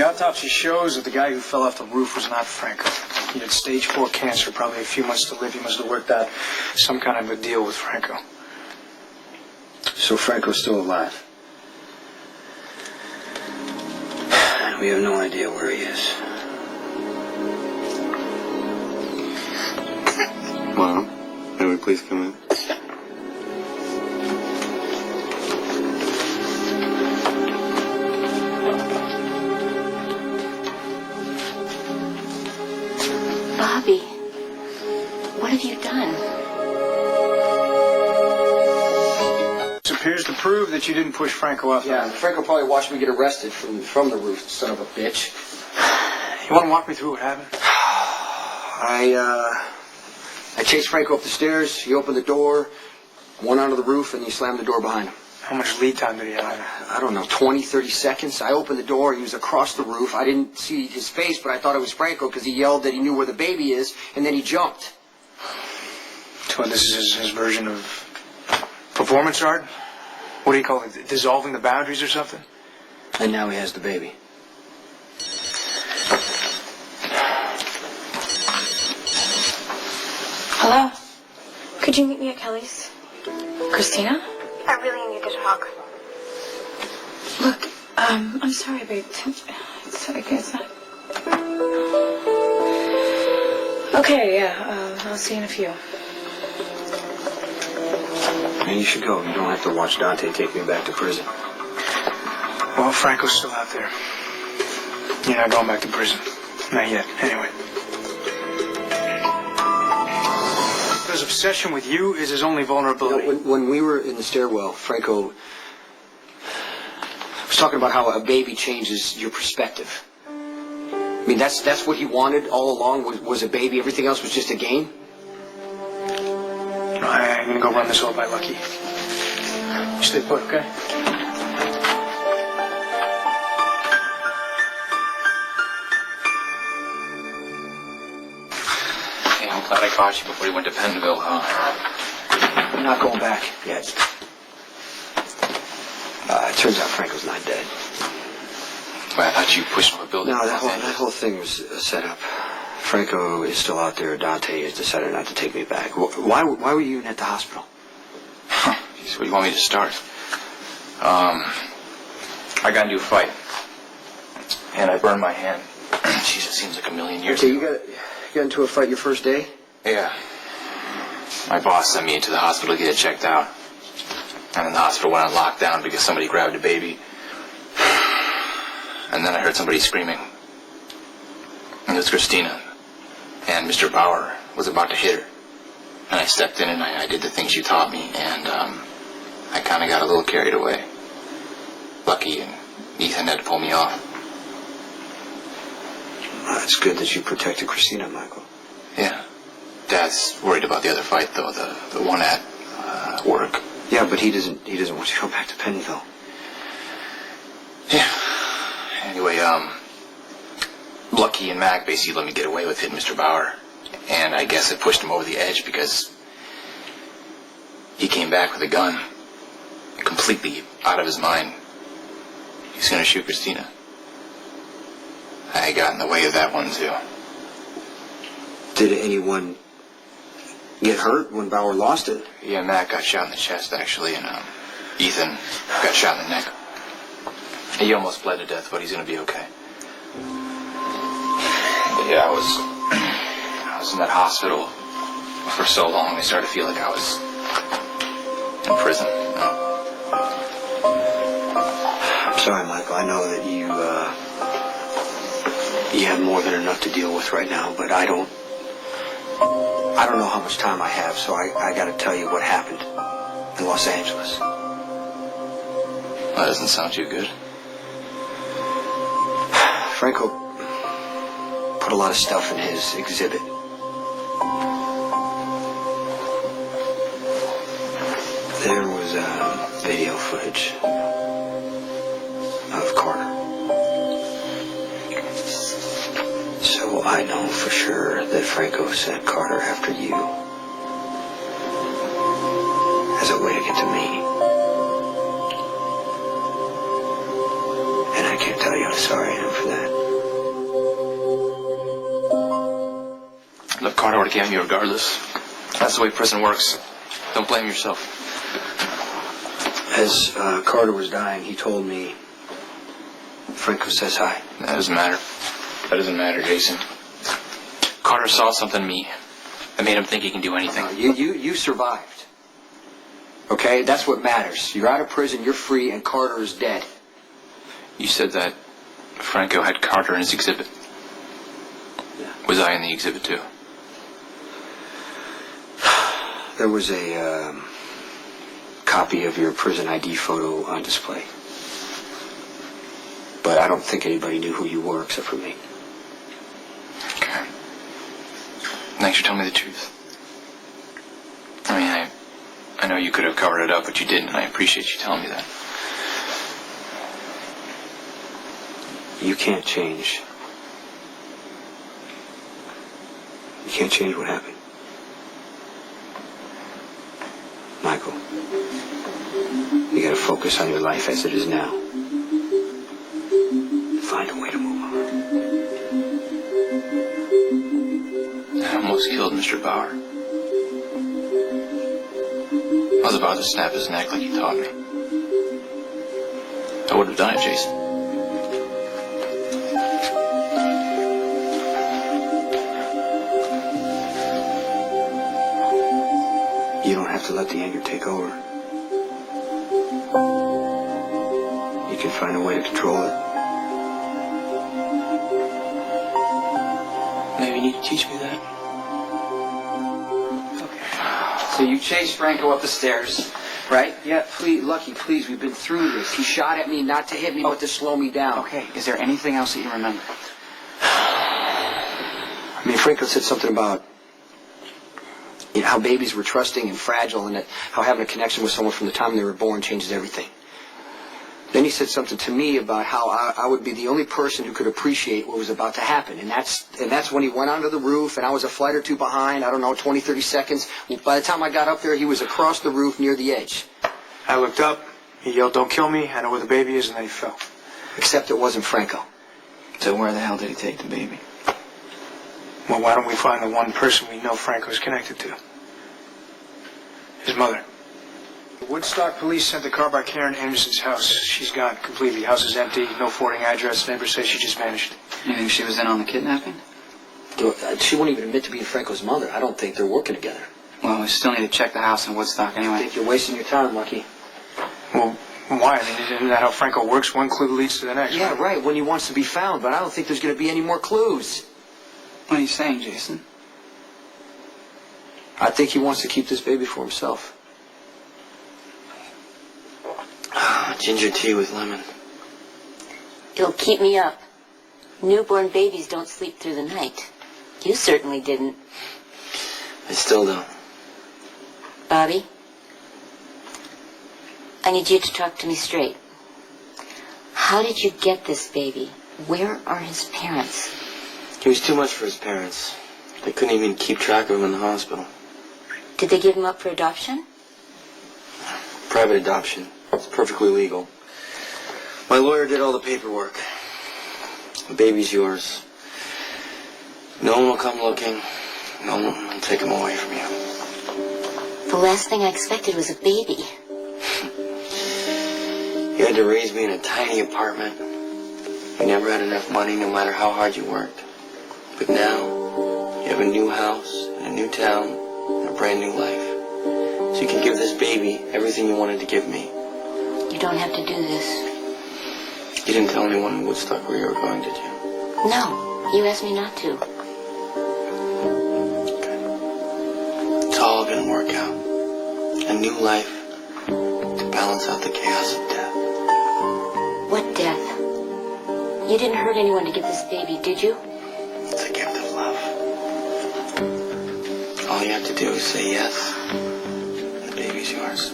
The autopsy shows that the guy who fell off the roof was not Franco. He had stage 4 cancer, probably a few months to live. He must have worked out some kind of a deal with Franco. So Franco's still alive? We have no idea where he is. Mom, may we please come in? Bobby, what have you done? This appears to prove that you didn't push Franco off. Yeah, Franco probably watched me get arrested from the roof, son of a bitch. You want to walk me through what happened? I chased Franco up the stairs. He opened the door, went onto the roof, and he slammed the door behind him. How much lead time did he have? I don't know, 20, 30 seconds. I opened the door. He was across the roof. I didn't see his face, but I thought it was Franco because he yelled that he knew where the baby is, and then he jumped. So this is his version of performance art? What do you call it? Dissolving the boundaries or something? And now he has the baby. Hello? Could you meet me at Kelly's? Christina? I really need to talk. Look, I'm sorry, babe. It's not... Okay, yeah, I'll see you in a few. And you should go. You don't have to watch Dante take me back to prison. Well, Franco's still out there. You're not going back to prison. Not yet, anyway. His obsession with you is his only vulnerability. You know, when we were in the stairwell, Franco was talking about how a baby changes your perspective. I mean, that's what he wanted all along was a baby. Everything else was just a game. I'm going to go run this all by Lucky. You stay put, okay? I'm glad I caught you before you went to Pentonville, huh? I'm not going back yet. It turns out Franco's not dead. Well, I thought you pushed him a building. No, that whole thing was a setup. Franco is still out there. Dante has decided not to take me back. Why were you even at the hospital? Jeez, where do you want me to start? I got into a fight. And I burned my hand. Jeez, it seems like a million years ago. You got into a fight your first day? Yeah. My boss sent me into the hospital to get it checked out. And then the hospital went on lockdown because somebody grabbed a baby. And then I heard somebody screaming. And it was Christina. And Mr. Bauer was about to hit her. And I stepped in and I did the things you taught me. And I kind of got a little carried away. Lucky and Ethan had to pull me off. Well, it's good that you protected Christina, Michael. Yeah. Dad's worried about the other fight, though, the one at work. Yeah, but he doesn't want you to go back to Pentonville. Yeah. Anyway, Lucky and Mac basically let me get away with hitting Mr. Bauer. And I guess it pushed him over the edge because he came back with a gun. Completely out of his mind. He's gonna shoot Christina. I got in the way of that one, too. Did anyone get hurt when Bauer lost it? Yeah, Mac got shot in the chest, actually, and Ethan got shot in the neck. He almost bled to death, but he's gonna be okay. But yeah, I was in that hospital for so long, I started to feel like I was in prison. You know? I'm sorry, Michael. I know that you have more than enough to deal with right now, but I don't know how much time I have, so I gotta tell you what happened in Los Angeles. That doesn't sound too good. Franco put a lot of stuff in his exhibit. There was video footage of Carter. So I know for sure that Franco sent Carter after you as a way to get to me. And I can't tell you how sorry I am for that. probably get me regardless. That's the way prison works. Don't blame yourself. As Carter was dying, he told me, Franco says hi. That doesn't matter. That doesn't matter, Jason. Carter saw something in me that made him think he can do anything. You survived. Okay? That's what matters. You're out of prison, you're free, and Carter is dead. You said that Franco had Carter in his exhibit. Yeah. Was I in the exhibit too? There was a copy of your prison ID photo on display. But I don't think anybody knew who you were except for me. Okay. Thanks for telling me the truth. I mean, I know you could have covered it up, but you didn't, and I appreciate you telling me that. You can't change. You can't change what happened. Michael, you gotta focus on your life as it is now. Find a way to move on. I almost killed Mr. Bauer. I was about to snap his neck like he taught me. I would have done it, Jason. You don't have to let the anger take over. You can find a way to control it. Maybe you need to teach me that. So you chased Franco up the stairs, right? Yeah, please, Lucky, please, we've been through this. He shot at me not to hit me, but to slow me down. Okay, is there anything else that you remember? I mean, Franco said something about how babies were trusting and fragile, and that how having a connection with someone from the time they were born changes everything. Then he said something to me about how I would be the only person who could appreciate what was about to happen. And that's when he went onto the roof, and I was a flight or two behind, I don't know, 20, 30 seconds. By the time I got up there, he was across the roof near the edge. I looked up, he yelled, "Don't kill me, I know where the baby is," and then he fell. Except it wasn't Franco. So where the hell did he take the baby? Well, why don't we find the one person we know Franco's connected to? His mother. Woodstock police sent the car by Karen Anderson's house. She's gone completely. House is empty, no forwarding address. Neighbors say she just vanished. You think she was in on the kidnapping? She won't even admit to being Franco's mother. I don't think they're working together. Well, we still need to check the house in Woodstock I anyway. think you're wasting your time, Lucky. Well, why? I mean, isn't that how Franco works? One clue leads to the next. Yeah, right, when he wants to be found, but I don't think there's going to be any more clues. What are you saying, Jason? I think he wants to keep this baby for himself. Ginger tea with lemon. It'll keep me up. Newborn babies don't sleep through the night. You certainly didn't. I still don't. Bobby, I need you to talk to me straight. How did you get this baby? Where are his parents? He was too much for his parents. They couldn't even keep track of him in the hospital. Did they give him up for adoption? Private adoption. It's perfectly legal. My lawyer did all the paperwork. The baby's yours. No one will come looking. No one will take him away from you. The last thing I expected was a baby. You had to raise me in a tiny apartment. You never had enough money no matter how hard you worked. But now, you have a new house, and a new town, and a brand new life. So you can give this baby everything you wanted to give me. You don't have to do this. You didn't tell anyone in Woodstock where you were going, did you? No, you asked me not to. It's all gonna work out. A new life to balance out the chaos of death. What death? You didn't hurt anyone to get this baby, did you? It's a gift of love. All you have to do is say yes, and the baby's yours.